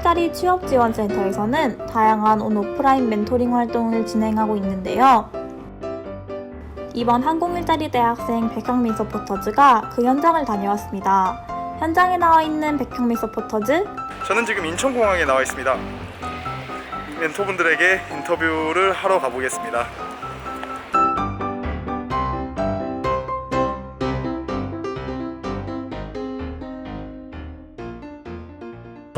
일자리 취업지원센터에서는 다양한 온오프라인 멘토링 활동을 진행하고 있는데요. 이번 항공일자리 대학생 백형민 서포터즈가 그 현장을 다녀왔습니다. 현장에 나와 있는 백형민 서포터즈. 저는 지금 인천공항에 나와 있습니다. 멘토분들에게 인터뷰를 하러 가보겠습니다.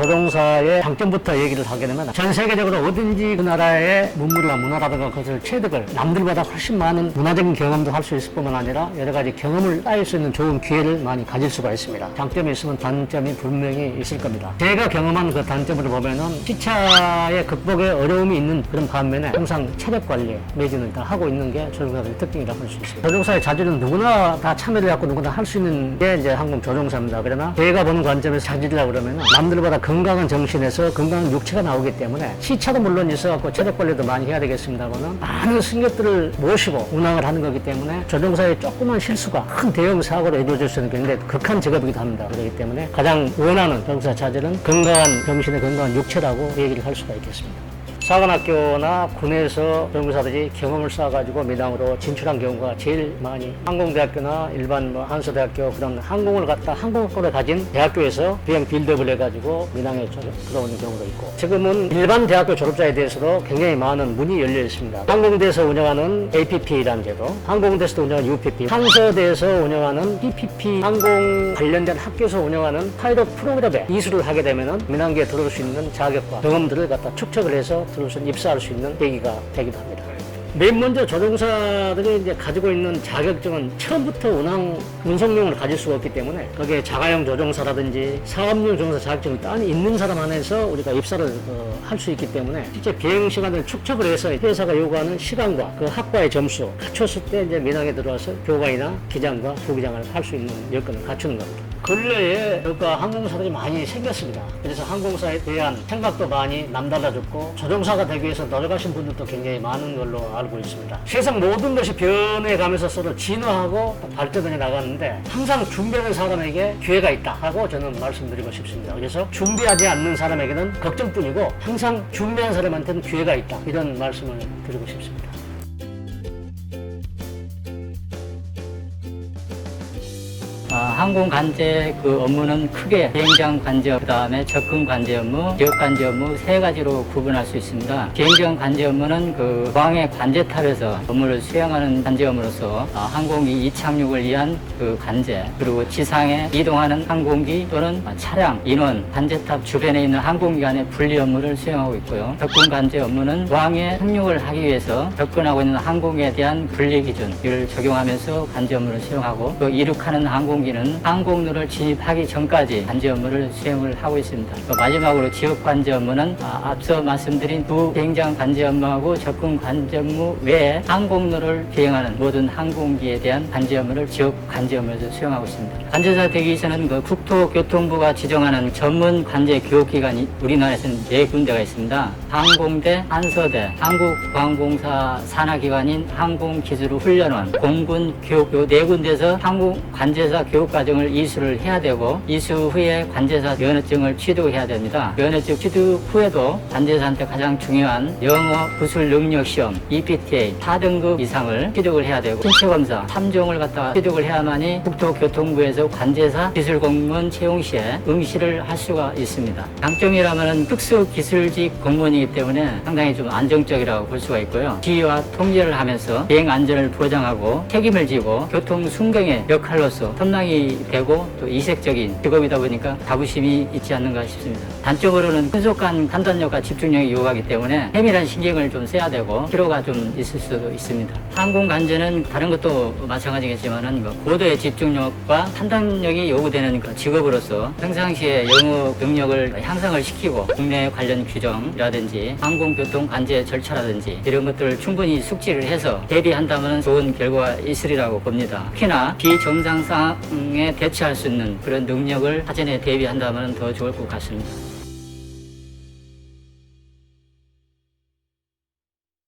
조종사의 장점부터 얘기를 하게 되면 전 세계적으로 어딘지 그 나라의 문물이나 문화라든가 그것을 체득을 남들보다 훨씬 많은 문화적인 경험도 할 수 있을 뿐만 아니라 여러 가지 경험을 쌓일 수 있는 좋은 기회를 많이 가질 수가 있습니다. 장점이 있으면 단점이 분명히 있을 겁니다. 제가 경험한 그 단점을 보면은 시차의 극복에 어려움이 있는 그런 반면에 항상 체력 관리에 매진을 다 하고 있는 게 조종사들의 특징이라고 할 수 있습니다. 조종사의 자질은 누구나 다 참여를 갖고 누구나 할 수 있는 게 이제 항공 조종사입니다. 그러나 제가 보는 관점에서 자질이라고 그러면 남들보다 건강한 정신에서 건강한 육체가 나오기 때문에 시차도 물론 있어갖고 체력 관리도 많이 해야 되겠습니다만은 많은 승객들을 모시고 운항을 하는 거기 때문에 조종사의 조그만 실수가 큰 대형 사고로 이루어질 수 있는 굉장히 극한 직업이기도 합니다. 그렇기 때문에 가장 원하는 조종사 자질은 건강한 정신의 건강한 육체라고 얘기를 할 수가 있겠습니다. 사관학교나 군에서 조종사들이 경험을 쌓아가지고 민항으로 진출한 경우가 제일 많이 항공대학교나 일반 한서대학교 그런 항공을 갖다 항공학과를 가진 대학교에서 비행 빌드업을 해가지고 민항에 들어오는 경우도 있고 지금은 일반 대학교 졸업자에 대해서도 굉장히 많은 문이 열려 있습니다. 항공대에서 운영하는 APP라는 제도, 항공대에서 운영하는 UPP, 한서대에서 운영하는 PPP 항공 관련된 학교에서 운영하는 파이럿 프로그램에 이수를 하게 되면은 민항계에 들어올 수 있는 자격과 경험들을 갖다 축적을 해서 입사할 수 있는 계기가 되기도 합니다. 맨 먼저 조종사들이 이제 가지고 있는 자격증은 처음부터 운송용을 가질 수가 없기 때문에 거기에 자가용 조종사라든지 사업용 조종사 자격증이 딴 있는 사람 안에서 우리가 입사를 할 수 있기 때문에 실제 비행 시간을 축적을 해서 회사가 요구하는 시간과 그 학과의 점수 갖췄을 때 이제 민항에 들어와서 교관이나 기장과 부기장을 할 수 있는 여건을 갖추는 겁니다. 근래에 항공사들이 많이 생겼습니다. 그래서 항공사에 대한 생각도 많이 남달라졌고 조종사가 되기 위해서 노력하신 분들도 굉장히 많은 걸로 알고 있습니다. 세상 모든 것이 변해가면서 서로 진화하고 발전해 나가는데 항상 준비하는 사람에게 기회가 있다 하고 저는 말씀드리고 싶습니다. 그래서 준비하지 않는 사람에게는 걱정뿐이고 항상 준비한 사람한테는 기회가 있다 이런 말씀을 드리고 싶습니다. 항공 관제 그 업무는 크게 비행장 관제, 그 다음에 접근 관제 업무, 지역 관제 업무 세 가지로 구분할 수 있습니다. 비행장 관제 업무는 그 공항의 관제탑에서 업무를 수행하는 관제 업무로서 항공기 이착륙을 위한 그 관제, 그리고 지상에 이동하는 항공기 또는 차량, 인원, 관제탑 주변에 있는 항공기 간의 분리 업무를 수행하고 있고요. 접근 관제 업무는 공항에 착륙을 하기 위해서 접근하고 있는 항공기에 대한 분리 기준을 적용하면서 관제 업무를 수행하고 또 이륙하는 항공기는 항공로를 진입하기 전까지 관제 업무를 수행을 하고 있습니다. 마지막으로 지역 관제 업무는 앞서 말씀드린 두 비행장 관제 업무하고 접근 관제 업무 외에 항공로를 비행하는 모든 항공기에 대한 관제 업무를 지역 관제 업무에서 수행하고 있습니다. 관제사 되기 위해서는 그 국토교통부가 지정하는 전문 관제 교육기관이 우리나라에서는 4군데가 있습니다. 항공대, 한서대, 한국공항공사 산하기관인 항공기술훈련원, 공군교육 요 4군데에서 항공 관제사 교육 과정을 이수를 해야 되고 이수 후에 관제사 면허증을 취득해야 됩니다. 면허증 취득 후에도 관제사한테 가장 중요한 영어 구술 능력 시험 EPTA 4등급 이상을 취득을 해야 되고 신체 검사 3종을 갖다가 취득을 해야만이 국토교통부에서 관제사 기술 공무원 채용 시에 응시를 할 수가 있습니다. 장점이라면은 특수 기술직 공무원이기 때문에 상당히 좀 안정적이라고 볼 수가 있고요. 지휘와 통제를 하면서 비행 안전을 보장하고 책임을 지고 교통 순경의 역할로서 첨랑이 되고 또 이색적인 직업이다 보니까 자부심이 있지 않는가 싶습니다. 단적으로는 신속한 판단력과 집중력이 요구하기 때문에 세밀한 신경을 좀 써야 되고 피로가 좀 있을 수도 있습니다. 항공 관제는 다른 것도 마찬가지겠지만은 고도의 집중력과 판단력이 요구되는 직업으로서 평상시에 영어 능력을 향상을 시키고 국내 관련 규정이라든지 항공교통 관제 절차라든지 이런 것들을 충분히 숙지를 해서 대비한다면 좋은 결과가 있으리라고 봅니다. 특히나 비정상 상황에 대처할 수 있는 그런 능력을 사전에 대비한다면 더 좋을 것 같습니다.